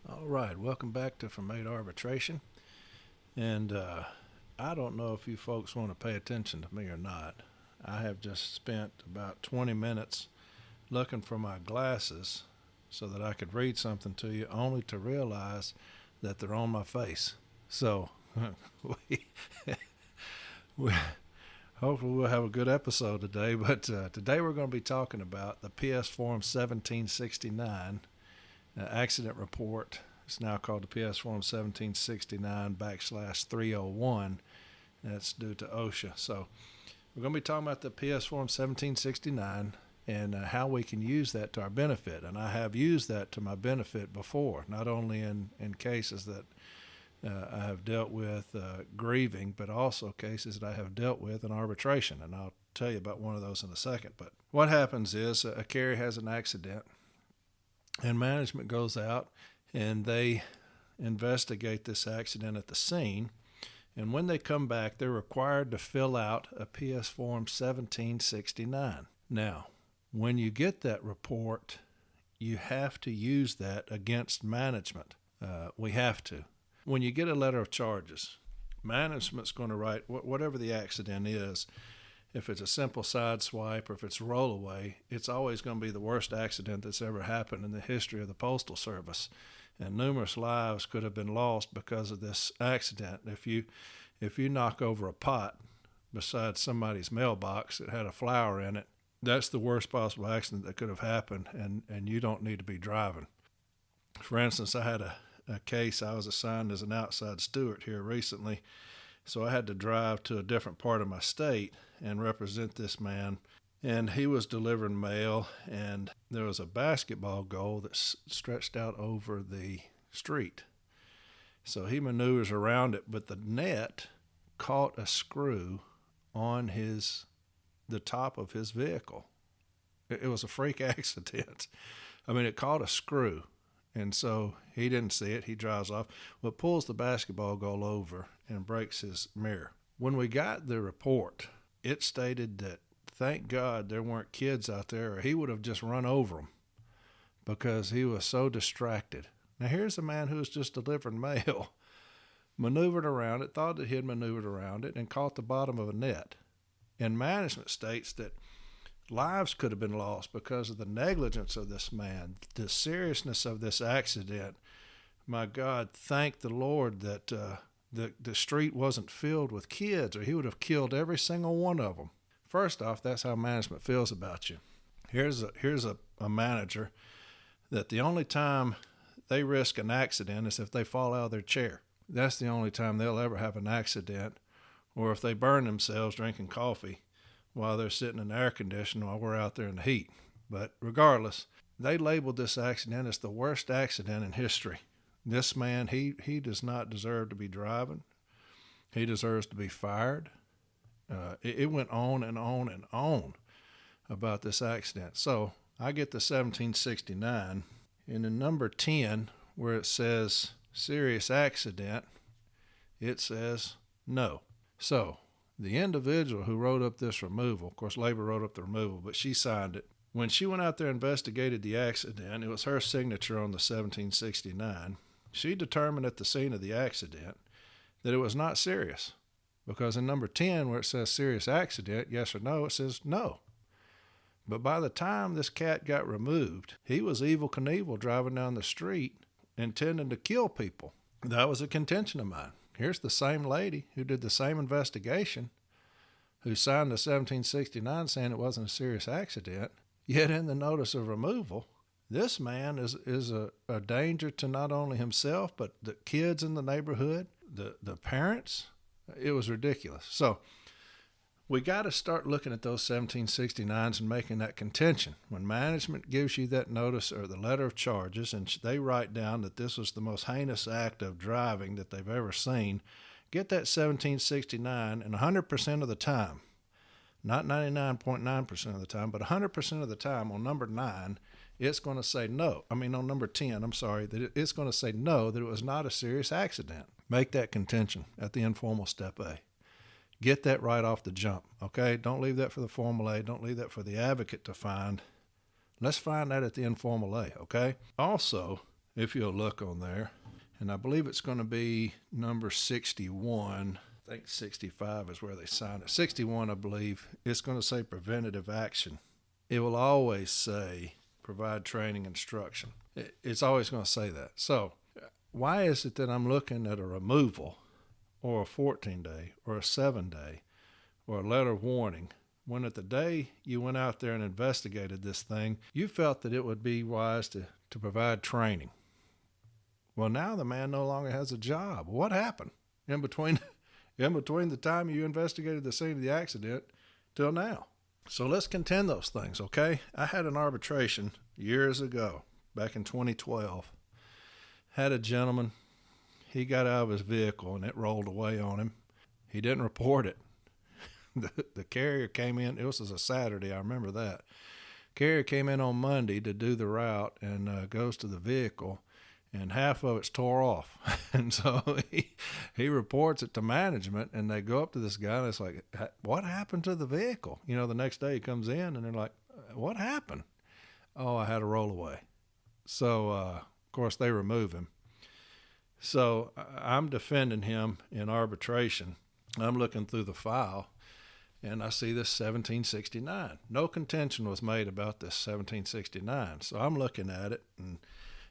All right, welcome back to From A to Arbitration. And I don't know if you folks want to pay attention to me or not. I have just spent about 20 minutes looking for my glasses so that I could read something to you, only to realize that they're on my face. So we hopefully we'll have a good episode today. But today we're going to be talking about the PS Form 1769 accident report. It's now called the PS Form 1769/301. That's due to OSHA. So we're going to be talking about the PS Form 1769 and how we can use that to our benefit. And I have used that to my benefit before, not only in cases that I have dealt with grieving, but also cases that I have dealt with in arbitration. And I'll tell you about one of those in a second. But what happens is a carrier has an accident, and management goes out and they investigate this accident at the scene. And when they come back, they're required to fill out a PS Form 1769. Now, when you get that report, you have to use that against management. We have to. When you get a letter of charges, management's going to write whatever the accident is. If it's a simple side swipe or if it's rollaway, it's always going to be the worst accident that's ever happened in the history of the Postal Service. And numerous lives could have been lost because of this accident. If you knock over a pot beside somebody's mailbox that had a flower in it, that's the worst possible accident that could have happened, and you don't need to be driving. For instance, I had a case. I was assigned as an outside steward here recently, so I had to drive to a different part of my state and represent this man. And he was delivering mail, and there was a basketball goal that stretched out over the street. So he maneuvers around it, but the net caught a screw on the top of his vehicle. It was a freak accident. I mean, it caught a screw. And so he didn't see it. He drives off, but pulls the basketball goal over and breaks his mirror. When we got the report, it stated that thank God there weren't kids out there, or he would have just run over them because he was so distracted. Now, here's a man who was just delivering mail, maneuvered around it, thought that he had maneuvered around it, and caught the bottom of a net. And management states that lives could have been lost because of the negligence of this man, the seriousness of this accident. My God, thank the Lord that the street wasn't filled with kids, or he would have killed every single one of them. First off, that's how management feels about you. Here's a manager that the only time they risk an accident is if they fall out of their chair. That's the only time they'll ever have an accident, or if they burn themselves drinking coffee while they're sitting in the air conditioning while we're out there in the heat. But regardless, they labeled this accident as the worst accident in history. This man, he does not deserve to be driving. He deserves to be fired. It went on and on and on about this accident. So I get the 1769, and in number 10, where it says serious accident, it says no. So the individual who wrote up this removal, of course, labor wrote up the removal, but she signed it. When she went out there and investigated the accident, it was her signature on the 1769. She determined at the scene of the accident that it was not serious. Because in number 10, where it says serious accident, yes or no, it says no. But by the time this cat got removed, he was Evel Knievel driving down the street intending to kill people. That was a contention of mine. Here's the same lady who did the same investigation, who signed the 1769 saying it wasn't a serious accident, yet in the notice of removal, this man is a danger to not only himself, but the kids in the neighborhood, the parents. It was ridiculous. So we got to start looking at those 1769s and making that contention. When management gives you that notice or the letter of charges, and they write down that this was the most heinous act of driving that they've ever seen, get that 1769, and 100% of the time, not 99.9% of the time, but 100% of the time on number 9, it's going to say no. I mean, on number 10, that it's going to say no, that it was not a serious accident. Make that contention at the informal step A. Get that right off the jump, okay? Don't leave that for the formal A. Don't leave that for the advocate to find. Let's find that at the informal A, okay? Also, if you'll look on there, and I believe it's going to be number 61. I think 65 is where they sign it. 61, I believe, it's going to say preventative action. It will always say provide training instruction. It's always going to say that. So why is it that I'm looking at a removal or a 14-day or a 7-day or a letter of warning when at the day you went out there and investigated this thing, you felt that it would be wise to provide training? Well, now the man no longer has a job. What happened in between the time you investigated the scene of the accident till now? So let's contend those things, okay? I had an arbitration years ago, back in 2012. Had a gentleman, he got out of his vehicle and it rolled away on him. He didn't report it. The carrier came in, it was a Saturday, I remember that. Carrier came in on Monday to do the route and goes to the vehicle, and half of it's tore off. And so he reports it to management, and they go up to this guy, and it's like, what happened to the vehicle? You know, the next day he comes in, and they're like, what happened? Oh, I had a rollaway. So, of course, they remove him. So I'm defending him in arbitration. I'm looking through the file, and I see this 1769. No contention was made about this 1769. So I'm looking at it,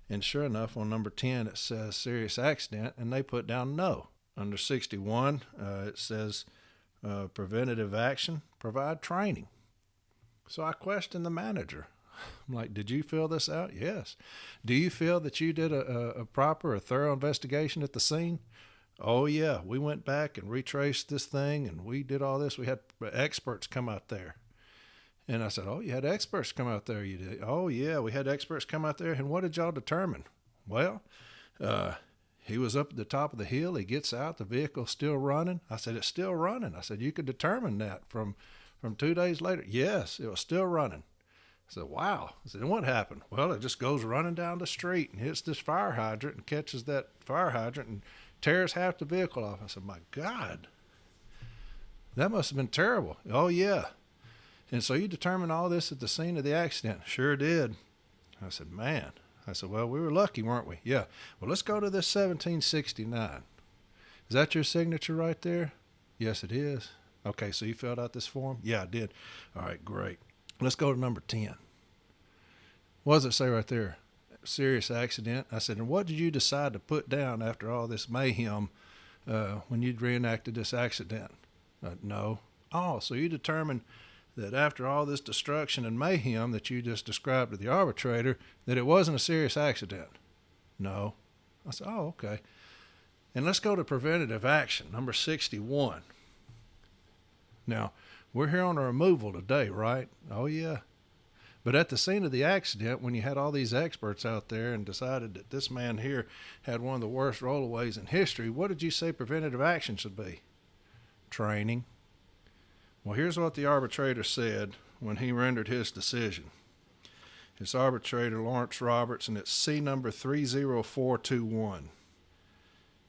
and sure enough, on number 10, it says serious accident, and they put down no. Under 61, it says preventative action, provide training. So I questioned the manager. I'm like, did you fill this out? Yes. Do you feel that you did a proper or thorough investigation at the scene? Oh, yeah. We went back and retraced this thing, and we did all this. We had experts come out there. And I said, oh, you had experts come out there? You did? Oh, yeah, we had experts come out there. And what did y'all determine? Well, he was up at the top of the hill. He gets out. The vehicle's still running. I said, it's still running. I said, you could determine that from 2 days later. Yes, it was still running. I said, wow. I said, and what happened? Well, it just goes running down the street and hits this fire hydrant and catches that fire hydrant and tears half the vehicle off. I said, my God, that must have been terrible. Oh, yeah. And so you determined all this at the scene of the accident? Sure did. I said, man. I said, well, we were lucky, weren't we? Yeah. Well, let's go to this 1769. Is that your signature right there? Yes, it is. Okay, so you filled out this form? Yeah, I did. All right, great. Let's go to number 10. What does it say right there? Serious accident. I said, and what did you decide to put down after all this mayhem when you'd reenacted this accident? No. Oh, so you determined that after all this destruction and mayhem that you just described to the arbitrator, that it wasn't a serious accident? No. I said, oh, okay. And let's go to preventative action, number 61. Now, we're here on a removal today, right? Oh, yeah. But at the scene of the accident, when you had all these experts out there and decided that this man here had one of the worst rollaways in history, what did you say preventative action should be? Training. Well, here's what the arbitrator said when he rendered his decision. It's arbitrator Lawrence Roberts, and it's C number 30421.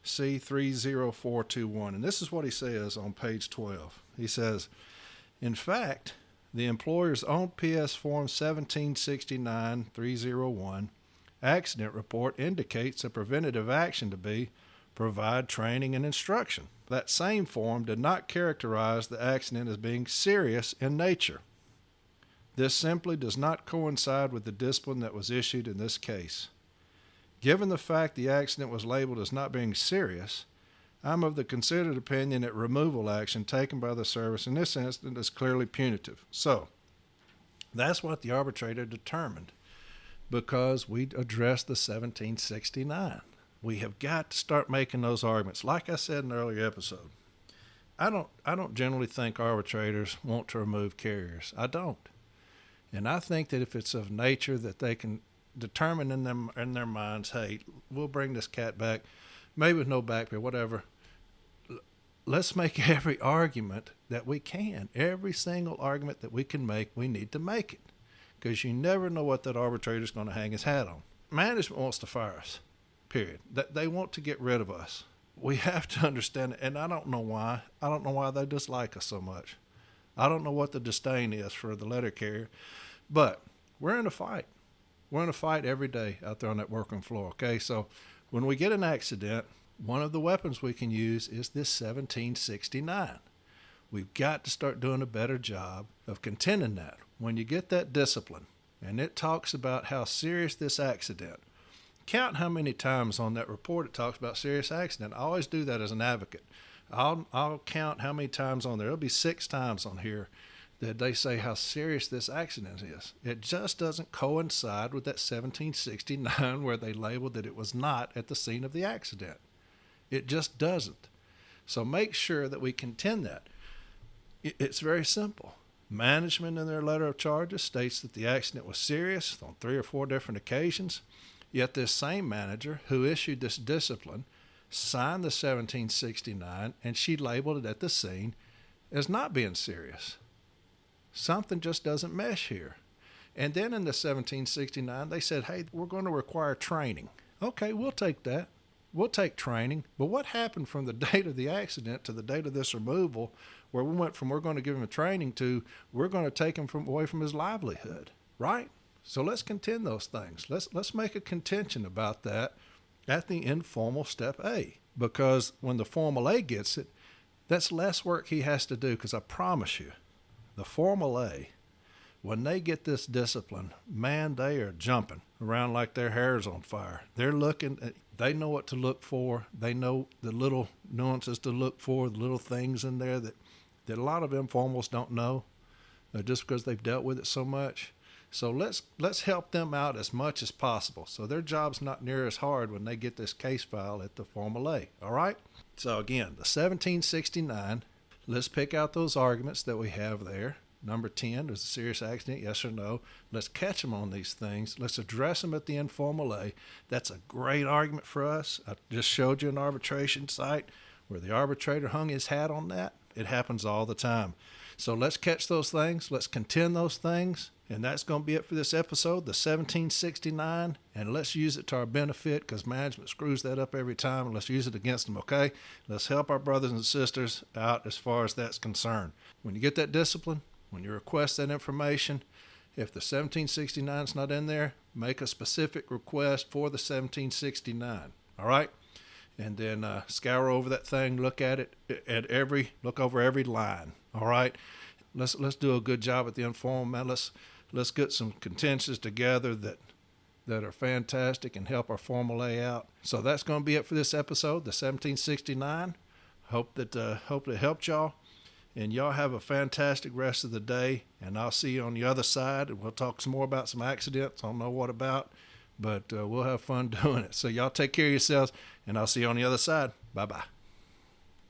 C30421. And this is what he says on page 12. He says, in fact, the employer's own PS Form 1769-301 accident report indicates a preventative action to be provide training and instruction. That same form did not characterize the accident as being serious in nature. This simply does not coincide with the discipline that was issued in this case. Given the fact the accident was labeled as not being serious, I'm of the considered opinion that removal action taken by the service in this instance is clearly punitive. So, that's what the arbitrator determined because we addressed the 1769. We have got to start making those arguments. Like I said in an earlier episode, I don't generally think arbitrators want to remove carriers. I don't. And I think that if it's of nature that they can determine in their minds, hey, we'll bring this cat back, maybe with no back pay, whatever. Let's make every argument that we can. Every single argument that we can make, we need to make it. Because you never know what that arbitrator is going to hang his hat on. Management wants to fire us, period. They want to get rid of us. we have to understand, and I don't know why. I don't know why they dislike us so much. I don't know what the disdain is for the letter carrier, but we're in a fight. We're in a fight every day out there on that working floor, okay? So when we get an accident, one of the weapons we can use is this 1769. We've got to start doing a better job of contending that. When you get that discipline, and it talks about how serious this accident, count how many times on that report it talks about serious accident. I always do that as an advocate. I'll count how many times on there. It'll be 6 times on here that they say how serious this accident is. It just doesn't coincide with that 1769 where they labeled that it was not at the scene of the accident. It just doesn't. So make sure that we contend that. It's very simple. Management in their letter of charges states that the accident was serious on 3 or 4 different occasions, yet this same manager who issued this discipline signed the 1769 and she labeled it at the scene as not being serious. Something just doesn't mesh here. And then in the 1769, they said, hey, we're going to require training. Okay, we'll take that. We'll take training. But what happened from the date of the accident to the date of this removal, where we went from we're going to give him a training to we're going to take him away from his livelihood, right? So let's contend those things. Let's make a contention about that at the informal step A, because when the formal A gets it, that's less work he has to do, because I promise you, the formal A, when they get this discipline, man, they are jumping around like their hair's on fire. They're looking, they know what to look for. They know the little nuances to look for, the little things in there that a lot of informals don't know, just because they've dealt with it so much. So let's help them out as much as possible, so their job's not near as hard when they get this case file at the formal A. All right? So again, the 1769, let's pick out those arguments that we have there. Number 10, there's a serious accident, yes or no. Let's catch them on these things. Let's address them at the informal A. That's a great argument for us. I just showed you an arbitration site where the arbitrator hung his hat on that. It happens all the time. So let's catch those things. Let's contend those things. And that's going to be it for this episode, the 1769. And let's use it to our benefit, because management screws that up every time. And let's use it against them, okay? Let's help our brothers and sisters out as far as that's concerned. When you get that discipline, when you request that information, if the 1769 is not in there, make a specific request for the 1769. All right? And then scour over that thing, look at it, look over every line. All right? Let's do a good job at the informal, man. Let's get some contentions together that are fantastic and help our formal layout. So that's going to be it for this episode, the 1769. Hope it helped y'all. And y'all have a fantastic rest of the day. And I'll see you on the other side. And we'll talk some more about some accidents. I don't know what about, but we'll have fun doing it. So y'all take care of yourselves, and I'll see you on the other side. Bye-bye.